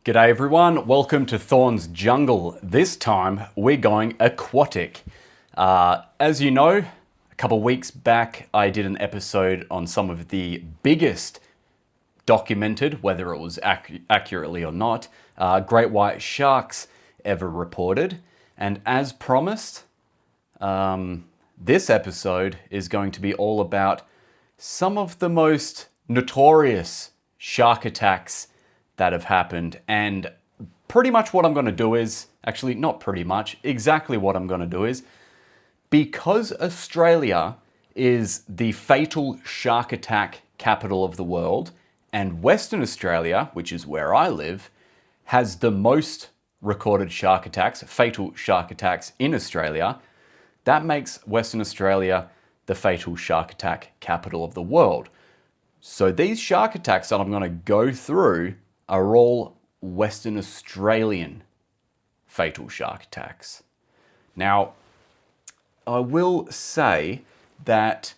G'day everyone, welcome to Thorn's Jungle. This time we're going aquatic. As you know, a couple of weeks back I did an episode on some of the biggest documented, whether it was accurately or not, great white sharks ever reported. And as promised, this episode is going to be all about some of the most notorious shark attacks that have happened. And pretty much what I'm going to do is, actually not pretty much, exactly what I'm going to do is, because Australia is the fatal shark attack capital of the world, and Western Australia, which is where I live, has the most recorded shark attacks, fatal shark attacks in Australia, that makes Western Australia the fatal shark attack capital of the world. So these shark attacks that I'm going to go through are all Western Australian fatal shark attacks. Now, I will say that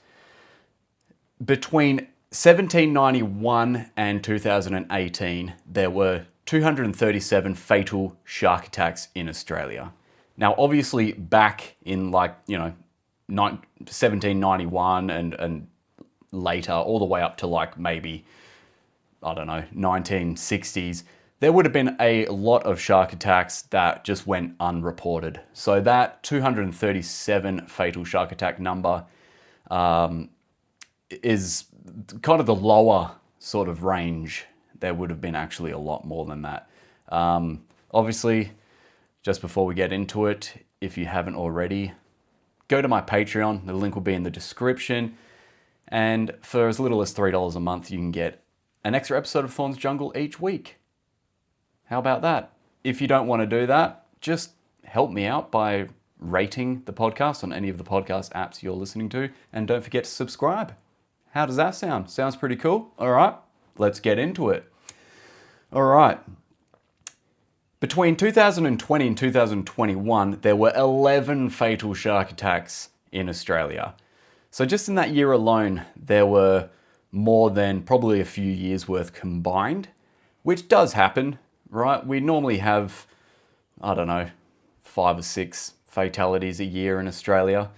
between 1791 and 2018, there were 237 fatal shark attacks in Australia. Now, obviously, back in 1791 and later, all the way up to maybe 1960s, there would have been a lot of shark attacks that just went unreported. So that 237 fatal shark attack number is kind of the lower sort of range. There would have been actually a lot more than that. Obviously, just before we get into it, if you haven't already, go to my Patreon. The link will be in the description. And for as little as $3 a month, you can get an extra episode of Thorn's Jungle each week. How about that? If you don't want to do that, just help me out by rating the podcast on any of the podcast apps you're listening to. And don't forget to subscribe. How does that sound? Sounds pretty cool? All right, let's get into it. All right. Between 2020 and 2021, there were 11 fatal shark attacks in Australia. So just in that year alone, there were more than probably a few years worth combined, which does happen, right? We normally have, 5 or 6 fatalities a year in Australia.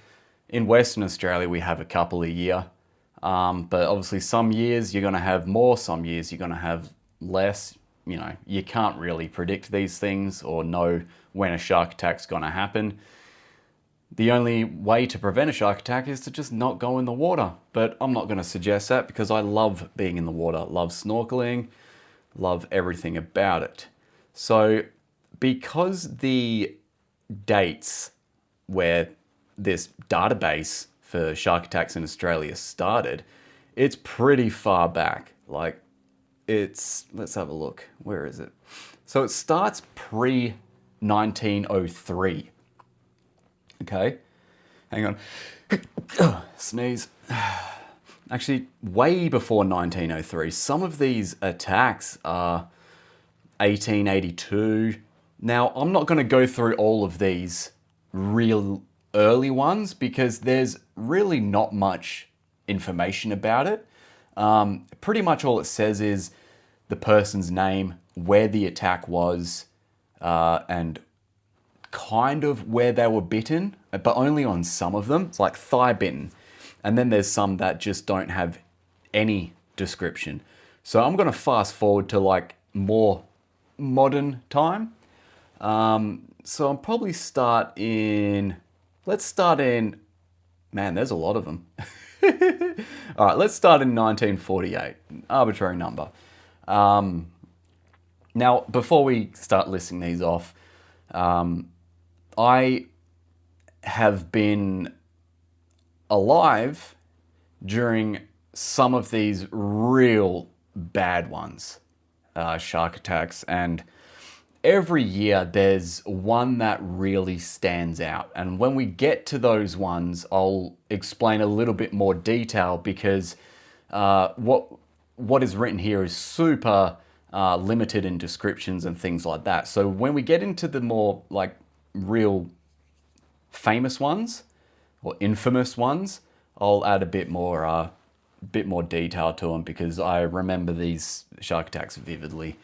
In Western Australia, we have a couple a year. But obviously some years you're going to have more, some years you're going to have less. You can't really predict these things or know when a shark attack's going to happen. The only way to prevent a shark attack is to just not go in the water. But I'm not going to suggest that because I love being in the water, love snorkeling, love everything about it. So because the dates where this database for shark attacks in Australia started, it's pretty far back. Let's have a look. Where is it? So it starts pre-1903. Okay, hang on. Sneeze. Actually, way before 1903. Some of these attacks are 1882. Now, I'm not going to go through all of these real early ones because there's really not much information about it. Pretty much all it says is the person's name, where the attack was, and kind of where they were bitten, but only on some of them. It's like thigh bitten. And then there's some that just don't have any description. So I'm going to fast forward to more modern time. So I'll probably let's start in, man, there's a lot of them. All right, let's start in 1948, arbitrary number. Now, before we start listing these off, I have been alive during some of these real bad ones, shark attacks, and every year there's one that really stands out. And when we get to those ones, I'll explain a little bit more detail because what is written here is super limited in descriptions and things like that. So when we get into the more real famous ones or infamous ones, I'll add a bit more detail to them because I remember these shark attacks vividly.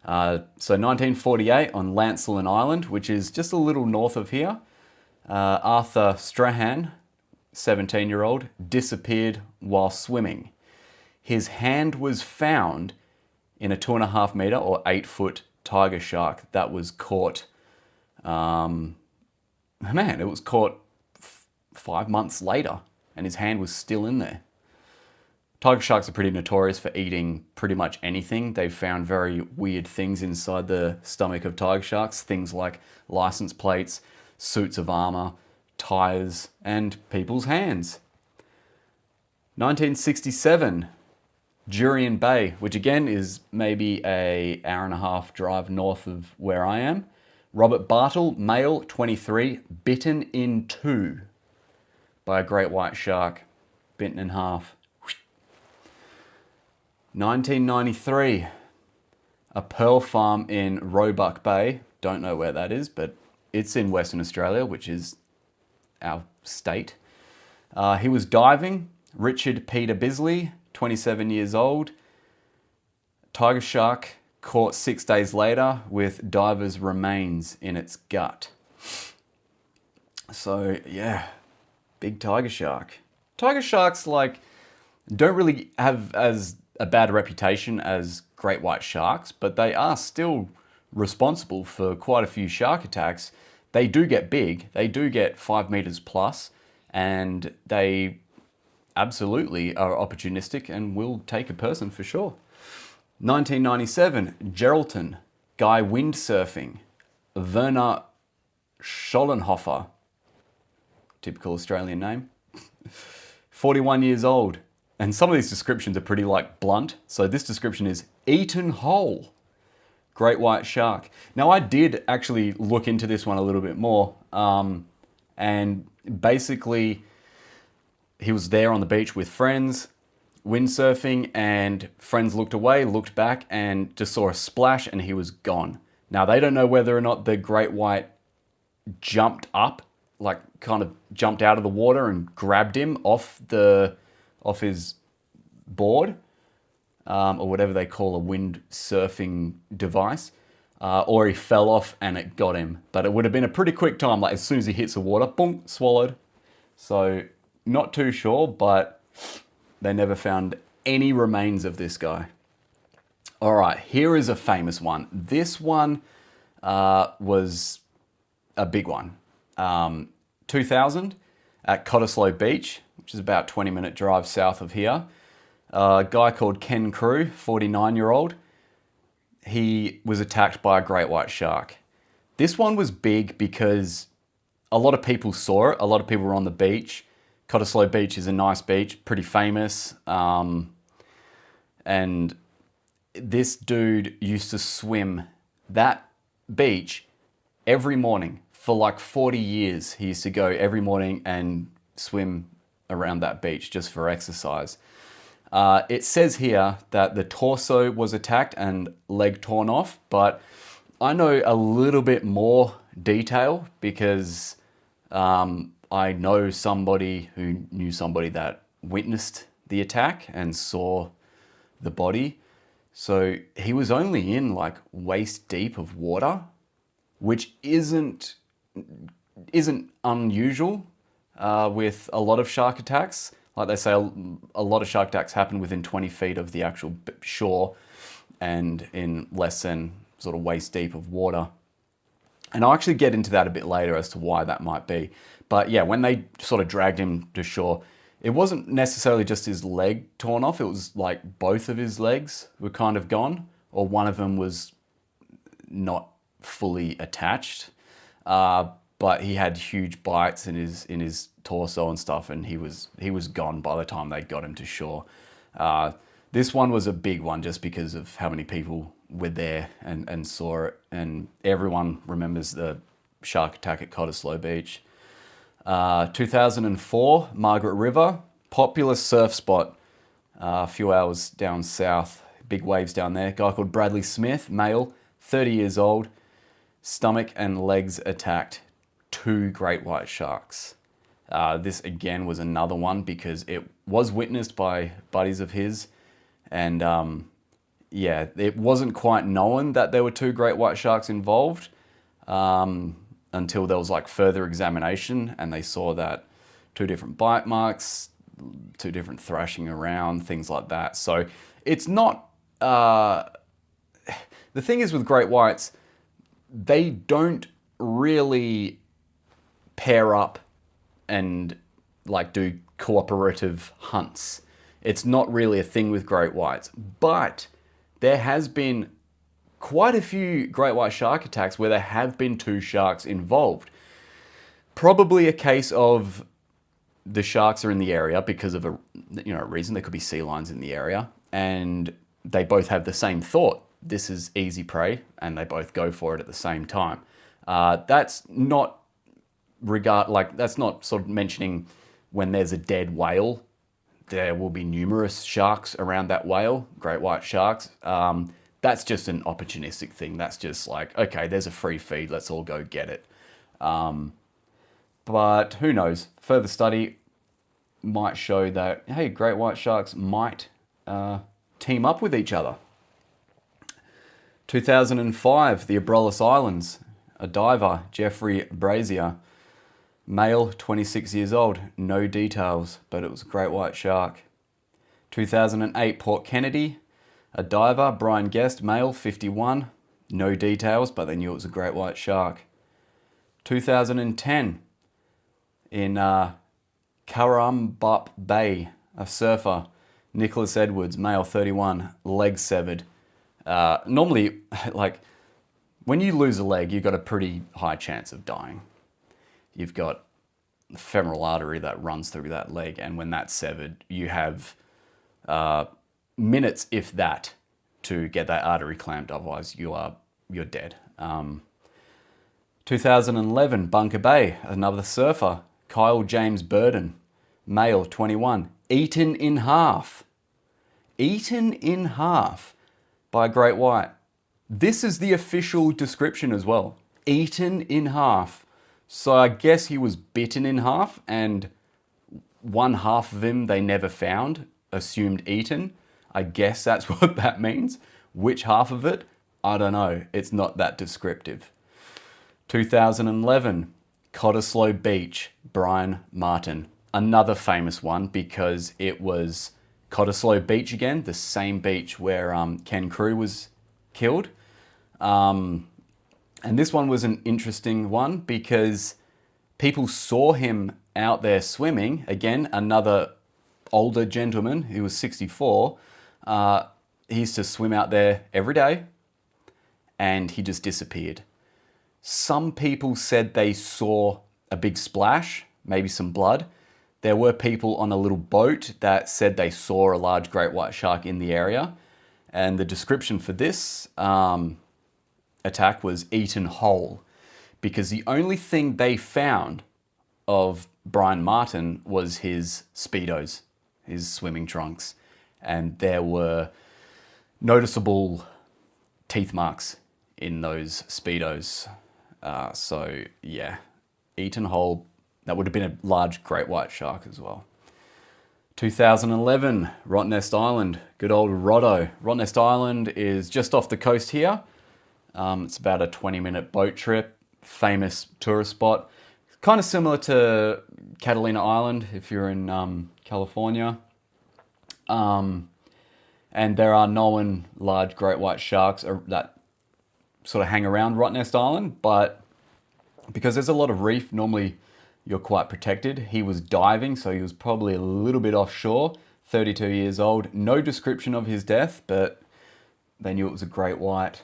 So 1948 on Lancelin Island, which is just a little north of here, Arthur Strahan, 17-year-old, disappeared while swimming. His hand was found in a 2.5 meter or 8-foot tiger shark that was caught. It was caught 5 months later, and his hand was still in there. Tiger sharks are pretty notorious for eating pretty much anything. They've found very weird things inside the stomach of tiger sharks, things like license plates, suits of armor, tires, and people's hands. 1967, Jurien Bay, which again is maybe an hour-and-a-half drive north of where I am. Robert Bartle, male, 23, bitten in two by a great white shark, bitten in half. 1993, a pearl farm in Roebuck Bay. Don't know where that is, but it's in Western Australia, which is our state. He was diving. Richard Peter Bisley, 27 years old. Tiger shark caught 6 days later with diver's remains in its gut. So yeah, big tiger shark. Tiger sharks don't really have as a bad reputation as great white sharks, but they are still responsible for quite a few shark attacks. They do get big, they do get 5 meters plus, and they absolutely are opportunistic and will take a person for sure. 1997, Geraldton, guy windsurfing. Werner Schollenhofer, typical Australian name, 41 years old. And some of these descriptions are pretty blunt. So this description is eaten whole. Great white shark. Now I did actually look into this one a little bit more. And basically he was there on the beach with friends, windsurfing, and friends looked away, looked back and just saw a splash and he was gone. Now they don't know whether or not the great white jumped up, kind of jumped out of the water and grabbed him off his board, or whatever they call a windsurfing device, or he fell off and it got him. But it would have been a pretty quick time, as soon as he hits the water, boom, swallowed. So not too sure, but they never found any remains of this guy. All right, here is a famous one. This one was a big one. 2000 at Cottesloe Beach, which is about 20-minute drive south of here. A guy called Ken Crew, 49-year-old. He was attacked by a great white shark. This one was big because a lot of people saw it. A lot of people were on the beach. Cottesloe Beach is a nice beach, pretty famous. And this dude used to swim that beach every morning for 40 years. He used to go every morning and swim around that beach just for exercise. It says here that the torso was attacked and leg torn off, but I know a little bit more detail because I know somebody who knew somebody that witnessed the attack and saw the body. So he was only in waist deep of water, which isn't unusual with a lot of shark attacks. Like they say, a lot of shark attacks happen within 20 feet of the actual shore and in less than sort of waist deep of water. And I'll actually get into that a bit later as to why that might be. But yeah, when they sort of dragged him to shore, it wasn't necessarily just his leg torn off. It was both of his legs were kind of gone, or one of them was not fully attached. But he had huge bites in his torso and stuff, and he was gone by the time they got him to shore. This one was a big one just because of how many people were there and saw it, and everyone remembers the shark attack at Cottesloe Beach. 2004, Margaret River, popular surf spot, a few hours down south, big waves down there. Guy called Bradley Smith, male, 30 years old, stomach and legs attacked. 2 great white sharks. This again was another one because it was witnessed by buddies of his, and yeah, it wasn't quite known that there were two great white sharks involved until there was like further examination, and they saw that two different bite marks, two different thrashing around, things like that. So it's not. The thing is with great whites, they don't really pair up and like do cooperative hunts. It's not really a thing with great whites, but there has been quite a few great white shark attacks where there have been two sharks involved. Probably a case of the sharks are in the area because of a reason. There could be sea lions in the area, and they both have the same thought. This is easy prey, and they both go for it at the same time. That's not sort of mentioning when there's a dead whale, there will be numerous sharks around that whale, great white sharks. That's just an opportunistic thing. That's just like, okay, there's a free feed, let's all go get it. But who knows? Further study might show that, hey, great white sharks might team up with each other. 2005, the Abrolhos Islands, a diver, Jeffrey Brazier, male, 26 years old, no details, but it was a great white shark. 2008, Port Kennedy, a diver, Brian Guest, male, 51, no details, but they knew it was a great white shark. 2010, in Karambop Bay, a surfer, Nicholas Edwards, male, 31, leg severed. Normally, like, when you lose a leg, you've got a pretty high chance of dying. You've got the femoral artery that runs through that leg, and when that's severed, you have minutes, if that, to get that artery clamped. Otherwise, you're dead. 2011, Bunker Bay, another surfer, Kyle James Burden, male, 21, eaten in half. Eaten in half by a great white. This is the official description as well. Eaten in half. So I guess he was bitten in half, and one half of him they never found, assumed eaten. I guess that's what that means. Which half of it? I don't know. It's not that descriptive. 2011, Cottesloe Beach, Brian Martin. Another famous one because it was Cottesloe Beach again, the same beach where Ken Crew was killed. And this one was an interesting one because people saw him out there swimming. Again, another older gentleman who was 64. He used to swim out there every day, and he just disappeared. Some people said they saw a big splash, maybe some blood. There were people on a little boat that said they saw a large great white shark in the area. And the description for this attack was eaten whole, because the only thing they found of Brian Martin was his Speedos, his swimming trunks. And there were noticeable teeth marks in those Speedos. So yeah, eaten whole. That would have been a large great white shark as well. 2011, Rottnest Island, good old Rotto. Rottnest Island is just off the coast here. It's about a 20-minute boat trip, famous tourist spot. Kind of similar to Catalina Island if you're in California. And there are known large great white sharks that sort of hang around Rottnest Island, but because there's a lot of reef, normally you're quite protected. He was diving, so he was probably a little bit offshore, 32 years old. No description of his death, but they knew it was a great white.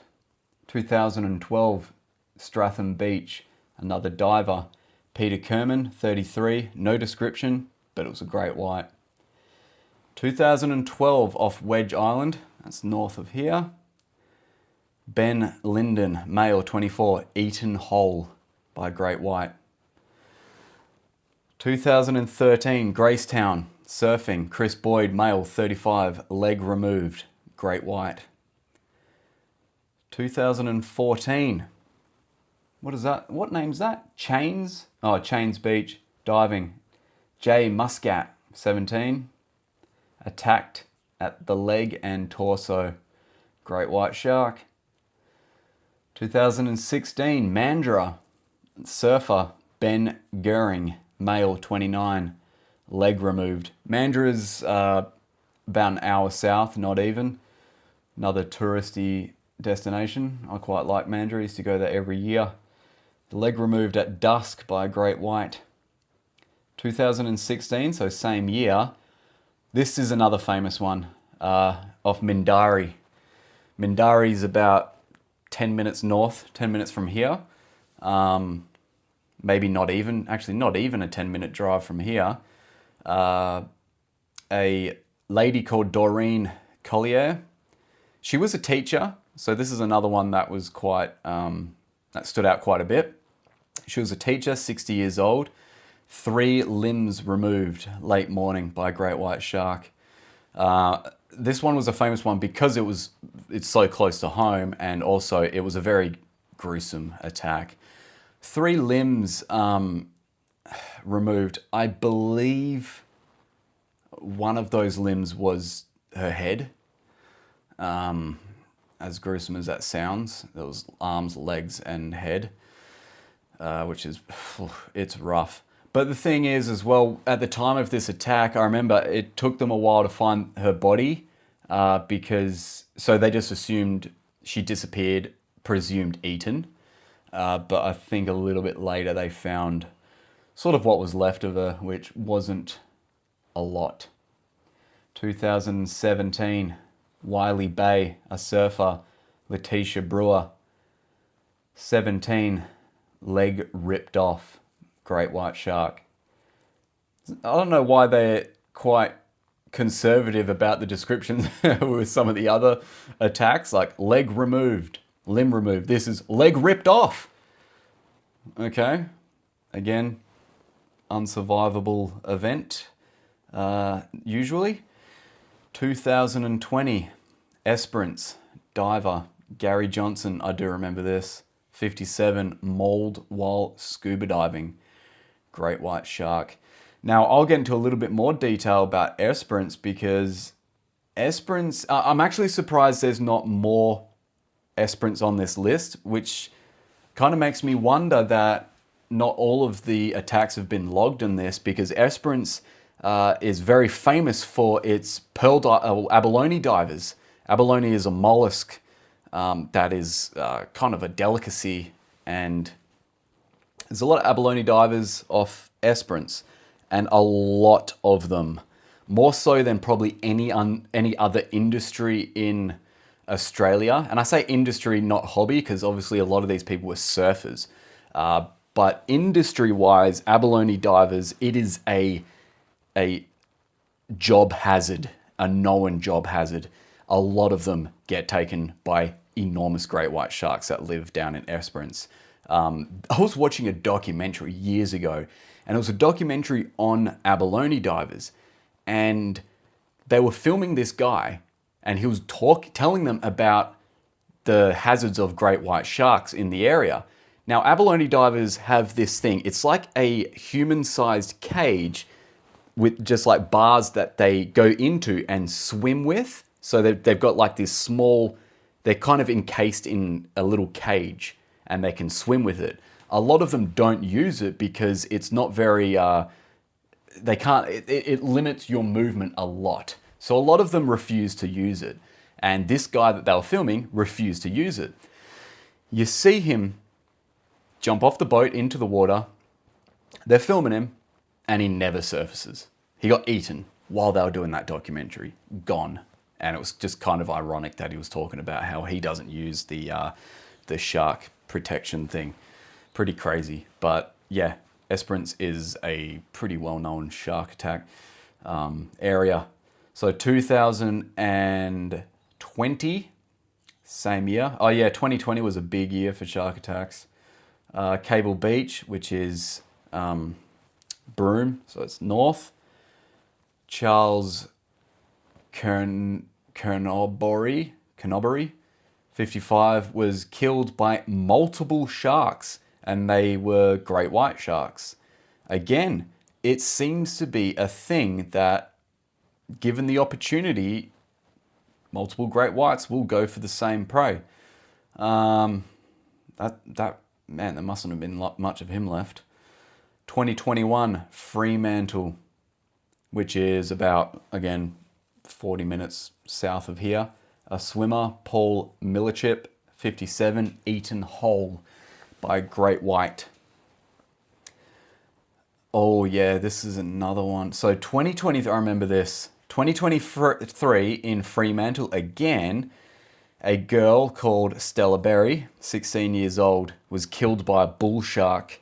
2012, Stratham Beach, another diver, Peter Kerman, 33, no description, but it was a great white. 2012, off Wedge Island, that's north of here, Ben Linden, male, 24, eaten whole by a great white. 2013, Gracetown, surfing, Chris Boyd, male, 35, leg removed, great white. 2014, what is that? What name's that? Chains? Oh, Chains Beach, diving, Jay Muscat, 17, attacked at the leg and torso, great white shark. 2016, Mandurah, surfer, Ben Goering, male, 29, leg removed. Mandurah's about an hour south, not even. Another touristy destination. I quite like Mandurah, I used to go there every year. The leg removed at dusk by a great white. 2016, so same year. This is another famous one, off Mindarie. Mindarie is about 10 minutes north, 10 minutes from here. Maybe not even a 10-minute drive from here. A lady called Doreen Collier. She was a teacher, so this is another one that was quite, that stood out quite a bit. She was a teacher, 60 years old. 3 limbs removed late morning by a great white shark. This one was a famous one because it's so close to home, and also it was a very gruesome attack. 3 limbs removed. I believe one of those limbs was her head. As gruesome as that sounds, there was arms, legs, and head, which is, it's rough. But the thing is as well, at the time of this attack, I remember it took them a while to find her body, so they just assumed she disappeared, presumed eaten. But I think a little bit later they found sort of what was left of her, which wasn't a lot. 2017, Wiley Bay, a surfer, Letitia Brewer, 17, leg ripped off, great white shark. I don't know why they're quite conservative about the descriptions with some of the other attacks, like leg removed, limb removed. This is leg ripped off. Okay, again, unsurvivable event, usually. 2020, Esperance, diver, Gary Johnson, I do remember this, 57, mauled while scuba diving, great white shark. Now, I'll get into a little bit more detail about Esperance because Esperance, I'm actually surprised there's not more Esperance on this list, which kind of makes me wonder that not all of the attacks have been logged in this, because Esperance is very famous for its abalone divers. Abalone is a mollusk that is kind of a delicacy, and there's a lot of abalone divers off Esperance, and a lot of them, more so than probably any other industry in Australia. And I say industry, not hobby, because obviously a lot of these people were surfers. But industry-wise, abalone divers, it is a job hazard, a known job hazard. A lot of them get taken by enormous great white sharks that live down in Esperance. I was watching a documentary years ago, and it was a documentary on abalone divers, and they were filming this guy, and he was telling them about the hazards of great white sharks in the area. Now, abalone divers have this thing. It's like a human-sized cage with just like bars that they go into and swim with. So they've got like this small, they're kind of encased in a little cage, and they can swim with it. A lot of them don't use it because it's not very, it limits your movement a lot. So a lot of them refuse to use it. And this guy that they were filming refused to use it. You see him jump off the boat into the water. They're filming him, and he never surfaces. He got eaten while they were doing that documentary. Gone. And it was just kind of ironic that he was talking about how he doesn't use the shark protection thing. Pretty crazy. But yeah, Esperance is a pretty well-known shark attack area. So 2020, same year. Oh yeah, 2020 was a big year for shark attacks. Cable Beach, which is Broome, so it's north. Charles Kernobori, 55, was killed by multiple sharks, and they were great white sharks. Again, it seems to be a thing that, given the opportunity, multiple great whites will go for the same prey. That man, there mustn't have been much of him left. 2021 Fremantle, which is about, again, 40 minutes south of here. A swimmer, Paul Millichip, 57, eaten whole by great white. Oh yeah, this is another one. So 2023, I remember this. 2023 in Fremantle again, a girl called Stella Berry, 16 years old, was killed by a bull shark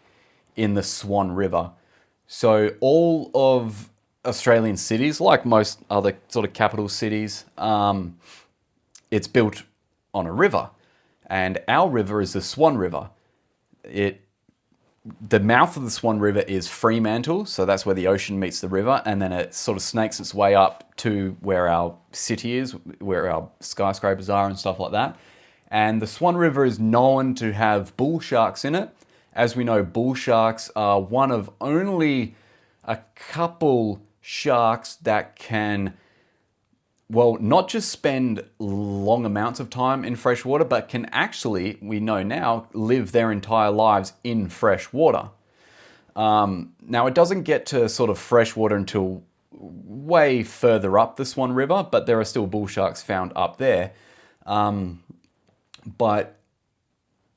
in the Swan River. So all of Australian cities, like most other sort of capital cities, it's built on a river. And our river is the Swan River. The mouth of the Swan River is Fremantle, so that's where the ocean meets the river, and then it sort of snakes its way up to where our city is, where our skyscrapers are and stuff like that. And the Swan River is known to have bull sharks in it. As we know, bull sharks are one of only a couple sharks that can, well, not just spend long amounts of time in fresh water, but can actually, we know now, live their entire lives in fresh water. Now, it doesn't get to sort of fresh water until way further up the Swan River, but there are still bull sharks found up there. But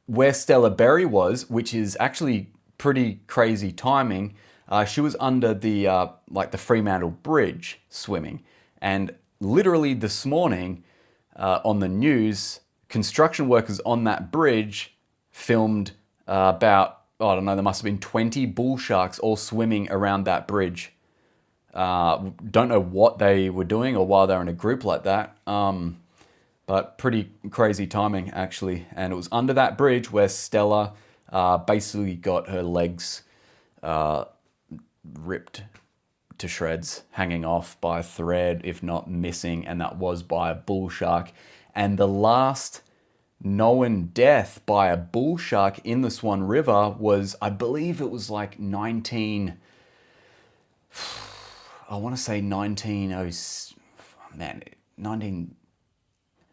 where Stella Berry was, which is actually pretty crazy timing, she was under the Fremantle Bridge swimming. And literally this morning on the news, construction workers on that bridge filmed about, I don't know, there must have been 20 bull sharks all swimming around that bridge. Don't know what they were doing or why they were in a group like that. But pretty crazy timing, actually. And it was under that bridge where Stella basically got her legs ripped to shreds, hanging off by a thread, if not missing, and that was by a bull shark. And the last known death by a bull shark in the Swan River was, I believe it was like 19... I want to say 19...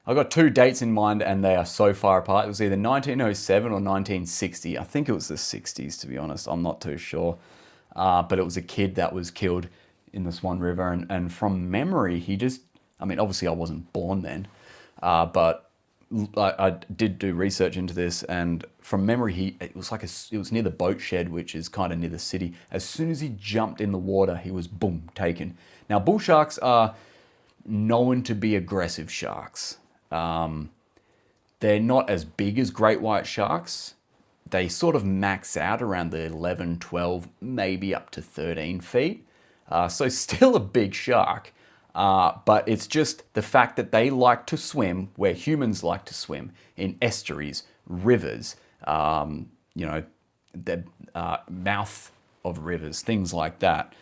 I got two dates in mind and they are so far apart. It was either 1907 or 1960. I think it was the 60s, to be honest. I'm not too sure. But it was a kid that was killed in the Swan River. And from memory, obviously I wasn't born then, but I did do research into this. And from memory, it was near the boat shed, which is kind of near the city. As soon as he jumped in the water, he was, boom, taken. Now, bull sharks are known to be aggressive sharks. They're not as big as great white sharks. They sort of max out around the 11, 12, maybe up to 13 feet. So still a big shark. But it's just the fact that they like to swim where humans like to swim, in estuaries, rivers, the mouth of rivers, things like that.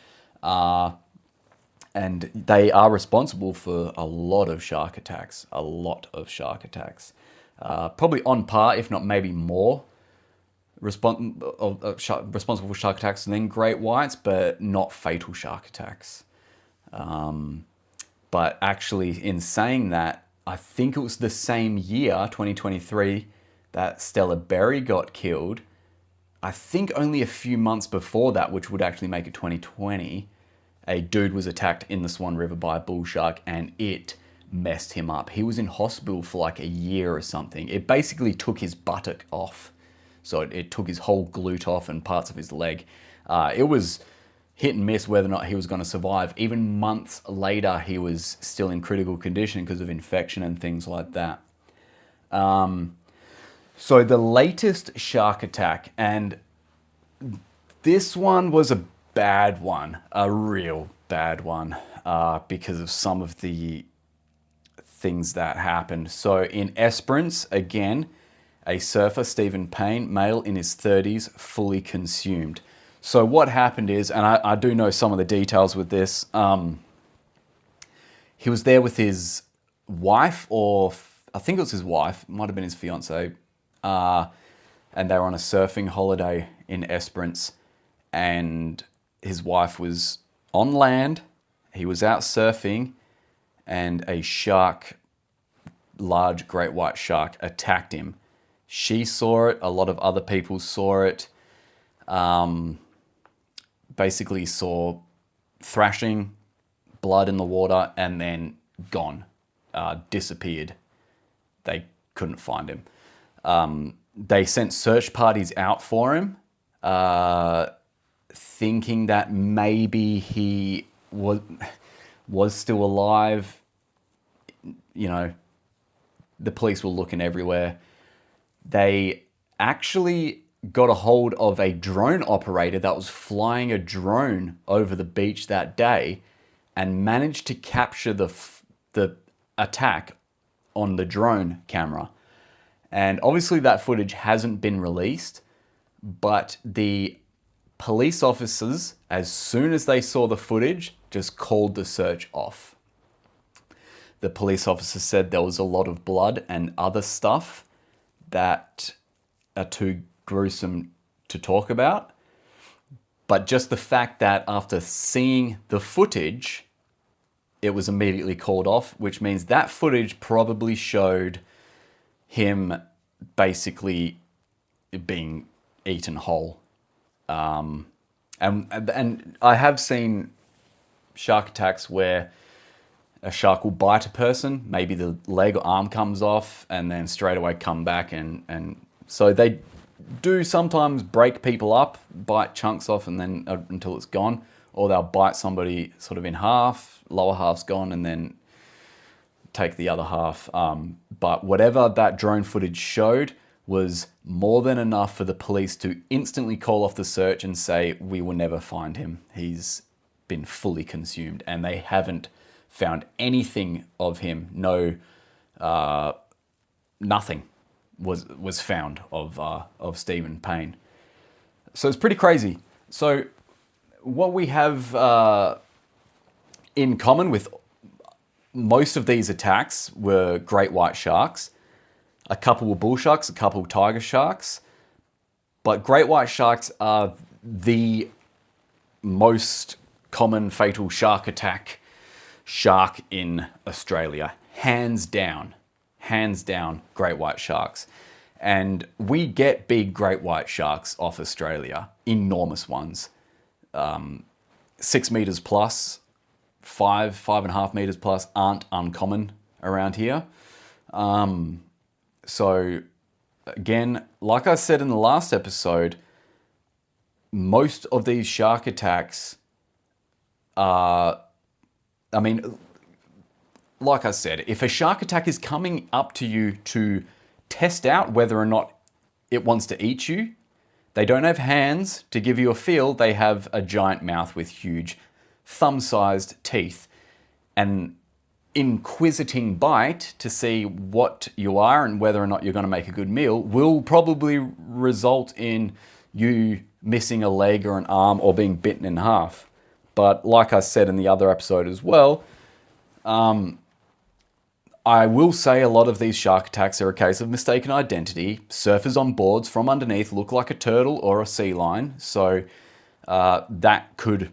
And they are responsible for a lot of shark attacks. Probably on par, if not maybe more, responsible for shark attacks than great whites, but not fatal shark attacks. But actually, in saying that, I think it was the same year, 2023, that Stella Berry got killed. I think only a few months before that, which would actually make it 2020, a dude was attacked in the Swan River by a bull shark and it messed him up. He was in hospital for like a year or something. It basically took his buttock off. So it took his whole glute off and parts of his leg. It was hit and miss whether or not he was going to survive. Even months later, he was still in critical condition because of infection and things like that. So the latest shark attack, and this one was a bad one, a real bad one, because of some of the things that happened. So in Esperance, again, a surfer, Stephen Payne, male in his 30s, fully consumed. So what happened is, and I do know some of the details with this, he was there with his wife, or I think it was his wife, might have been his fiance, and they were on a surfing holiday in Esperance, and his wife was on land, he was out surfing, and a shark large great white shark attacked him. She saw it. A lot of other people saw it. Basically saw thrashing, blood in the water, and then gone, disappeared. They couldn't find him. They sent search parties out for him, thinking that maybe he was still alive. You know, the police were looking everywhere. They actually got a hold of a drone operator that was flying a drone over the beach that day and managed to capture the attack on the drone camera. And obviously that footage hasn't been released, but the police officers, as soon as they saw the footage, just called the search off. The police officer said there was a lot of blood and other stuff that are too gruesome to talk about. But just the fact that after seeing the footage, it was immediately called off, which means that footage probably showed him basically being eaten whole. And I have seen shark attacks where a shark will bite a person, maybe the leg or arm comes off, and then straight away come back. And so they do sometimes break people up, bite chunks off, and then until it's gone. Or they'll bite somebody sort of in half, lower half's gone, and then take the other half. But whatever that drone footage showed was more than enough for the police to instantly call off the search and say, we will never find him. He's been fully consumed. And they haven't found anything of him. No, nothing was found of Stephen Payne. So it's pretty crazy. So what we have in common with most of these attacks were great white sharks. A couple were bull sharks, a couple were tiger sharks. But great white sharks are the most common fatal shark attack shark in Australia. Hands down, great white sharks. And we get big great white sharks off Australia, enormous ones. 6 meters plus, 5.5 meters plus aren't uncommon around here. So again, like I said in the last episode, most of these shark attacks are, I mean, like I said, if a shark attack is coming up to you to test out whether or not it wants to eat you, they don't have hands to give you a feel. They have a giant mouth with huge thumb-sized teeth. An inquisiting bite to see what you are and whether or not you're going to make a good meal will probably result in you missing a leg or an arm or being bitten in half. But like I said in the other episode as well, I will say a lot of these shark attacks are a case of mistaken identity. Surfers on boards from underneath look like a turtle or a sea lion, so that could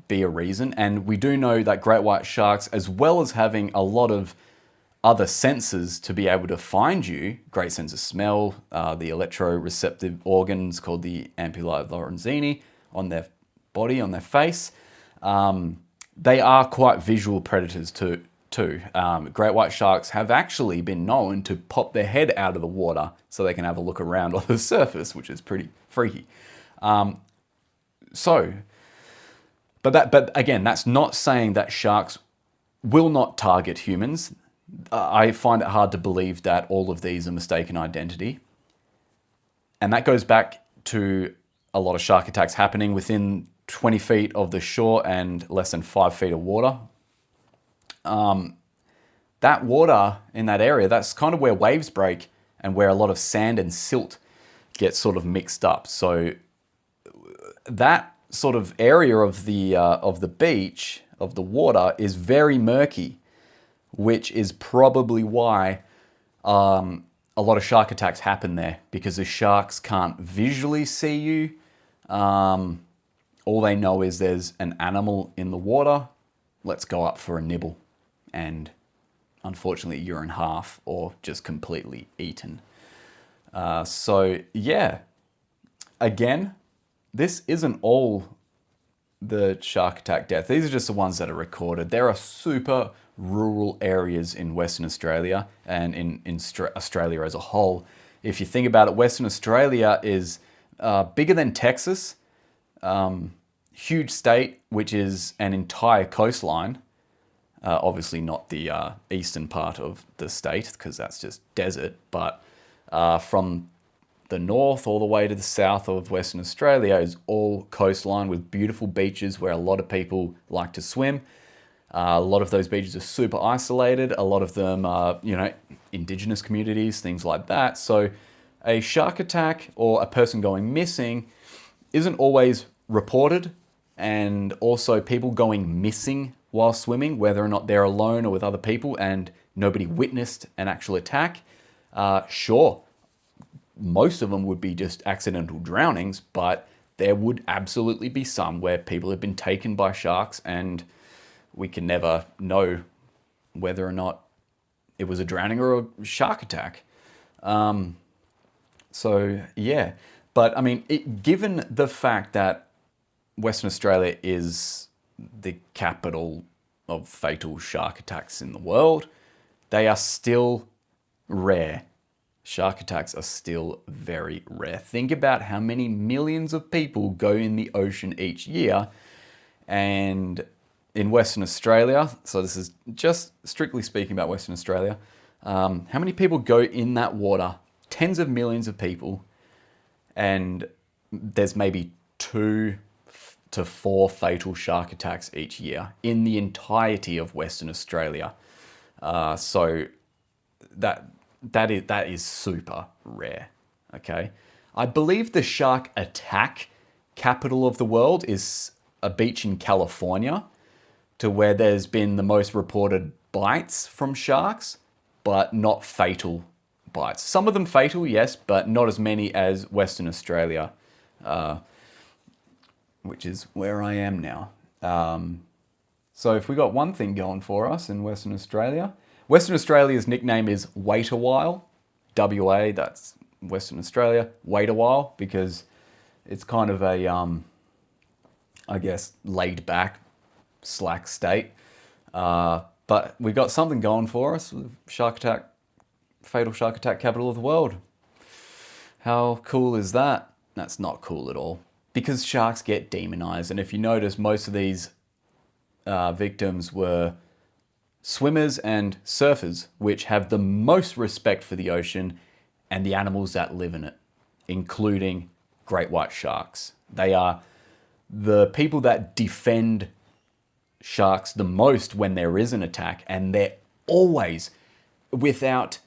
be a reason. And we do know that great white sharks, as well as having a lot of other senses to be able to find you, great sense of smell, the electroreceptive organs called the ampullae lorenzini on their body, on their face, they are quite visual predators too. Great white sharks have actually been known to pop their head out of the water so they can have a look around on the surface, which is pretty freaky. But again, that's not saying that sharks will not target humans. I find it hard to believe that all of these are mistaken identity. And that goes back to a lot of shark attacks happening within 20 feet of the shore and less than 5 feet of water. That water in that area, that's kind of where waves break and where a lot of sand and silt get sort of mixed up. So that sort of area of the beach, of the water, is very murky, which is probably why a lot of shark attacks happen there, because the sharks can't visually see you. All they know is there's an animal in the water. Let's go up for a nibble. And unfortunately a year and a half or just completely eaten. So yeah, again, this isn't all the shark attack death. These are just the ones that are recorded. There are super rural areas in Western Australia and in Australia as a whole. If you think about it, Western Australia is bigger than Texas, huge state, which is an entire coastline. Obviously not the eastern part of the state because that's just desert, but from the north all the way to the south of Western Australia is all coastline with beautiful beaches where a lot of people like to swim. A lot of those beaches are super isolated. A lot of them are, indigenous communities, things like that. So a shark attack or a person going missing isn't always reported. And also people going missing while swimming, whether or not they're alone or with other people and nobody witnessed an actual attack. Sure, most of them would be just accidental drownings, but there would absolutely be some where people have been taken by sharks and we can never know whether or not it was a drowning or a shark attack. So yeah, but I mean, given the fact that Western Australia is the capital of fatal shark attacks in the world, they are still rare. Shark attacks are still very rare. Think about how many millions of people go in the ocean each year. And in Western Australia, so this is just strictly speaking about Western Australia, how many people go in that water? Tens of millions of people. And there's maybe 2 to 4 fatal shark attacks each year in the entirety of Western Australia. So that is super rare, okay? I believe the shark attack capital of the world is a beach in California, to where there's been the most reported bites from sharks, but not fatal bites. Some of them fatal, yes, but not as many as Western Australia, which is where I am now. So if we got one thing going for us in Western Australia, Western Australia's nickname is Wait a While. WA, that's Western Australia. Wait a while, because it's kind of a, I guess, laid back, slack state. But we got something going for us. Shark attack, fatal shark attack capital of the world. How cool is that? That's not cool at all. Because sharks get demonized. And if you notice, most of these victims were swimmers and surfers, which have the most respect for the ocean and the animals that live in it, including great white sharks. They are the people that defend sharks the most when there is an attack, and they're always, without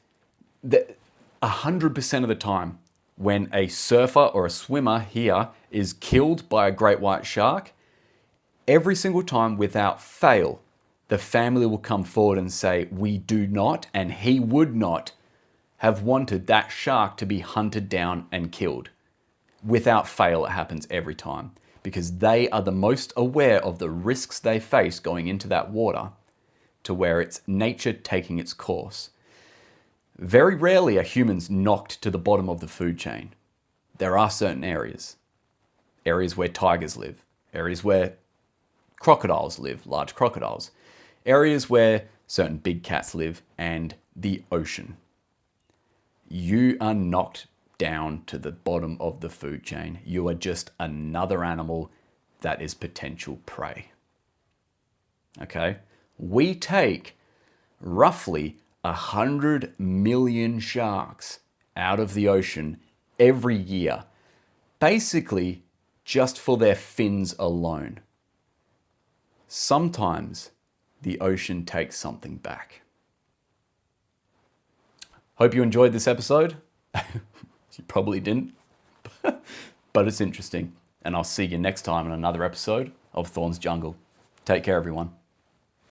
100% of the time, when a surfer or a swimmer here is killed by a great white shark, every single time without fail, the family will come forward and say, we do not, and he would not have wanted that shark to be hunted down and killed. Without fail, it happens every time, because they are the most aware of the risks they face going into that water, to where it's nature taking its course. Very rarely are humans knocked to the bottom of the food chain. There are certain areas where tigers live, areas where crocodiles live, large crocodiles, areas where certain big cats live, and the ocean. You are knocked down to the bottom of the food chain. You are just another animal that is potential prey. Okay? We take roughly 100 million sharks out of the ocean every year, basically just for their fins alone. Sometimes the ocean takes something back. Hope you enjoyed this episode. You probably didn't, but it's interesting. And I'll see you next time on another episode of Thorn's Jungle. Take care, everyone.